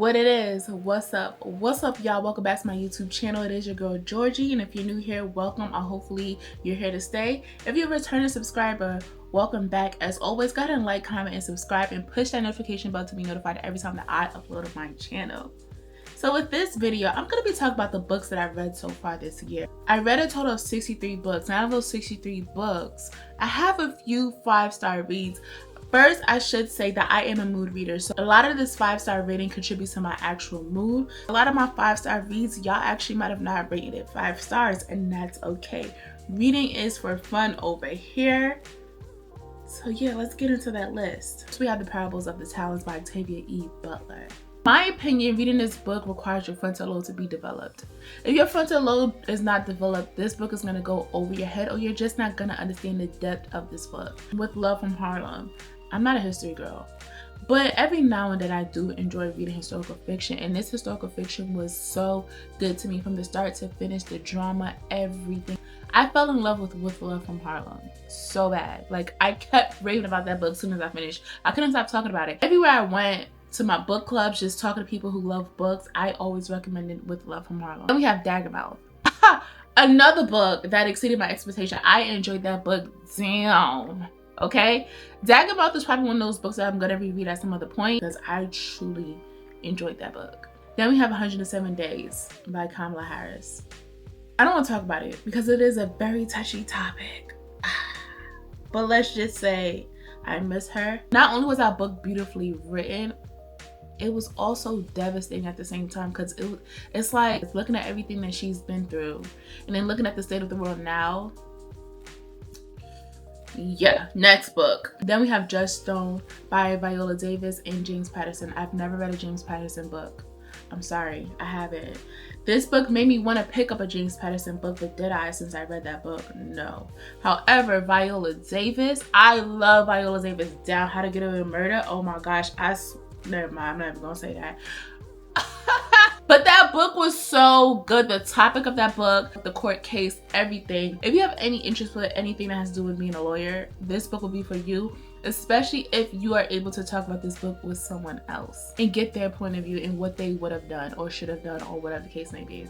What it is, what's up y'all? Welcome back to my YouTube channel. It is your girl Georgie, and if you're new here, welcome. Hopefully you're here to stay. If you're a returning subscriber, welcome back. As always, go ahead and like, comment, and subscribe, and push that notification bell to be notified every time that I upload on my channel. So with this video, I'm going to be talking about the books that I've read so far this year. I read a total of 63 books, and out of those 63 books, I have a few 5-star reads. First, I should say that I am a mood reader, so a lot of this 5-star rating contributes to my actual mood. A lot of my 5-star reads, y'all actually might have not rated it 5 stars, and that's okay. Reading is for fun over here. So yeah, let's get into that list. So we have The Parables of the Talents by Octavia E. Butler. My opinion, reading this book requires your frontal lobe to be developed. If your frontal lobe is not developed, this book is going to go over your head, or you're just not going to understand the depth of this book. With Love from Harlem, I'm not a history girl, but every now and then I do enjoy reading historical fiction, and this historical fiction was so good to me from the start to finish. The drama, everything. I fell in love with Love from Harlem so bad. Like, I kept raving about that book as soon as I finished. I couldn't stop talking about it. Everywhere I went, to my book clubs, just talking to people who love books, I always recommended With Love from Harlem. Then we have Dagamouth. Another book that exceeded my expectation. I enjoyed that book down. Okay? Dagamouth is probably one of those books that I'm gonna reread at some other point because I truly enjoyed that book. Then we have 107 Days by Kamala Harris. I don't want to talk about it because it is a very touchy topic. But let's just say I miss her. Not only was that book beautifully written, it was also devastating at the same time, because it's like looking at everything that she's been through and then looking at the state of the world now. Yeah, next book. Then we have Judge Stone by Viola Davis and James Patterson. I've never read a James Patterson book. I'm sorry, I haven't. This book made me want to pick up a James Patterson book, but did I since I read that book? No. However, Viola Davis, I love Viola Davis down. How to Get Away with Murder. Oh my gosh, never mind, I'm not even gonna say that. But that book was so good. The topic of that book, the court case, everything. If you have any interest with anything that has to do with being a lawyer, this book will be for you, especially if you are able to talk about this book with someone else and get their point of view and what they would have done or should have done or whatever the case may be.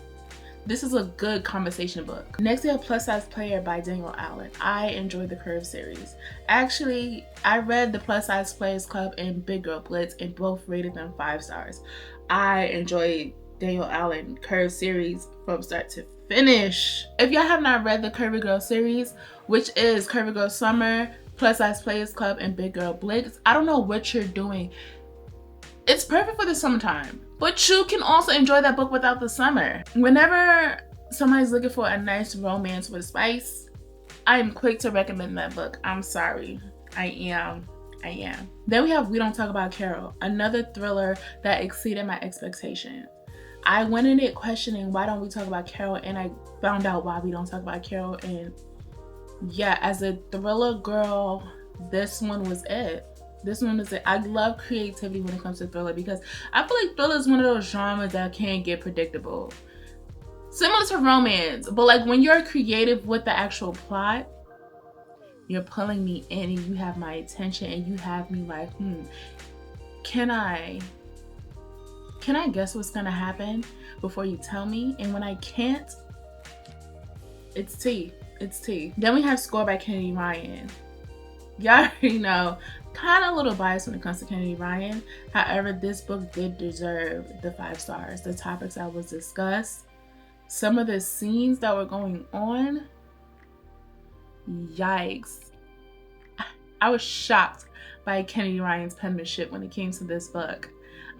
This is a good conversation book. Next, we have Plus Size Player by Daniel Allen. I enjoyed the Curve series. Actually, I read the Plus Size Players Club and Big Girl Blitz and both rated them 5 stars. I enjoyed Daniel Allen Curve series from start to finish. If y'all have not read the Curvy Girl series, which is Curvy Girl Summer, Plus Size Players Club, and Big Girl Blitz, I don't know what you're doing. It's perfect for the summertime, but you can also enjoy that book without the summer. Whenever somebody's looking for a nice romance with spice, I'm quick to recommend that book. I'm sorry. I am. Then we have We Don't Talk About Carol, another thriller that exceeded my expectations. I went in it questioning why don't we talk about Carol, and I found out why we don't talk about Carol. And yeah, as a thriller girl, this one was it. This one is it. I love creativity when it comes to thriller, because I feel like thriller is one of those genres that can get predictable. Similar to romance, but like when you're creative with the actual plot, you're pulling me in and you have my attention and you have me like, can I guess what's gonna happen before you tell me? And when I can't, it's tea. It's tea. Then we have Score by Kennedy Ryan. Y'all already know, kind of a little biased when it comes to Kennedy Ryan. However, this book did deserve the 5 stars. The topics that was discussed, some of the scenes that were going on, yikes. I was shocked by Kennedy Ryan's penmanship when it came to this book.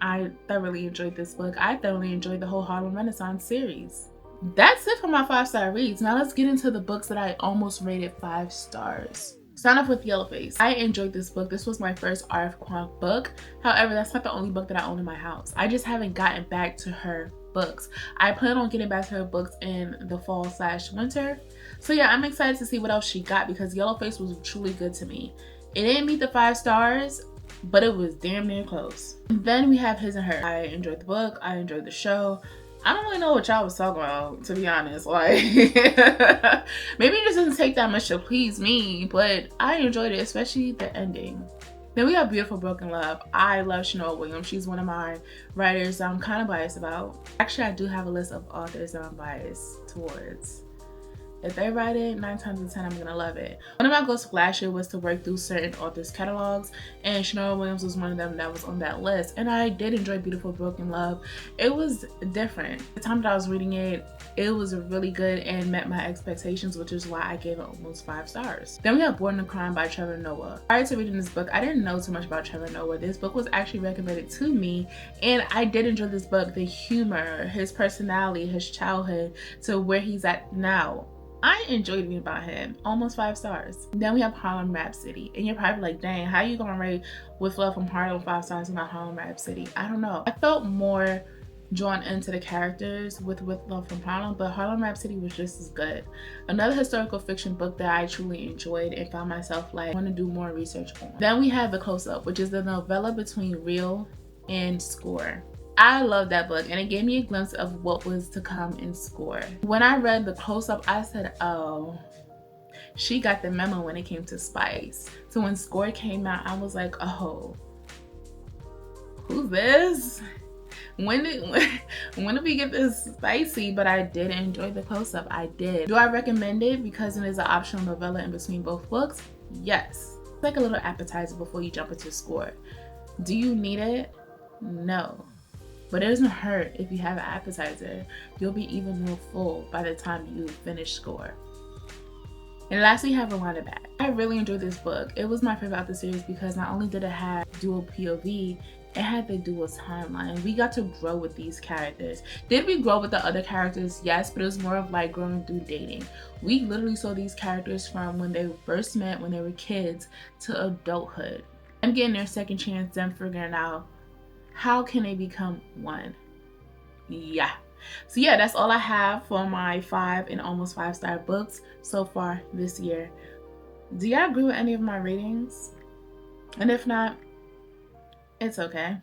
I thoroughly enjoyed this book. I thoroughly enjoyed the whole Harlem Renaissance series. That's it for my 5-star reads. Now let's get into the books that I almost rated 5 stars. Start off with Yellowface. I enjoyed this book. This was my first R.F. Kuang book. However, that's not the only book that I own in my house. I just haven't gotten back to her books. I plan on getting back to her books in the fall/winter. So yeah, I'm excited to see what else she got, because Yellowface was truly good to me. It didn't meet the 5 stars, but it was damn near close. And then we have His and Her. I enjoyed the book. I enjoyed the show. I don't really know what y'all was talking about, to be honest. Like, maybe it just doesn't take that much to please me, but I enjoyed it, especially the ending. Then we have Beautiful Broken Love. I love Shanoa Williams. She's one of my writers I'm kind of biased about. Actually, I do have a list of authors that I'm biased towards. If they write it, 9 times out of 10, I'm gonna love it. One of my goals for last year was to work through certain authors' catalogs, and Shanoa Williams was one of them that was on that list. And I did enjoy Beautiful Broken Love. It was different. The time that I was reading it, it was really good and met my expectations, which is why I gave it almost 5 stars. Then we have Born to Crime by Trevor Noah. Prior to reading this book, I didn't know too much about Trevor Noah. This book was actually recommended to me, and I did enjoy this book. The humor, his personality, his childhood to where he's at now. I enjoyed reading about him. Almost 5 stars. Then we have Harlem Rhapsody. And you're probably like, dang, how you gonna rate With Love from Harlem 5 stars and not Harlem Rhapsody? I don't know. I felt more drawn into the characters with Love from Harlem, but Harlem Rhapsody was just as good. Another historical fiction book that I truly enjoyed and found myself like, I want to do more research on. Then we have The Close-Up, which is the novella between Real and Score. I love that book, and it gave me a glimpse of what was to come in Score. When I read The Close-Up, I said, oh, she got the memo when it came to spice. So when Score came out, I was like, oh, who's this? When did we get this spicy? But I did enjoy The Close-Up. I did. Do I recommend it because it is an optional novella in between both books? Yes. It's like a little appetizer before you jump into Score. Do you need it? No. But it doesn't hurt if you have an appetizer. You'll be even more full by the time you finish Score. And lastly, we have Rewind It Back. I really enjoyed this book. It was my favorite of the series because not only did it have dual POV, it had the dual timeline. We got to grow with these characters. Did we grow with the other characters? Yes, but it was more of like growing through dating. We literally saw these characters from when they first met, when they were kids, to adulthood. Them getting their second chance, them figuring out how can they become one. Yeah. So yeah, that's all I have for my 5 and almost 5-star books so far this year. Do y'all agree with any of my ratings? And if not, it's okay.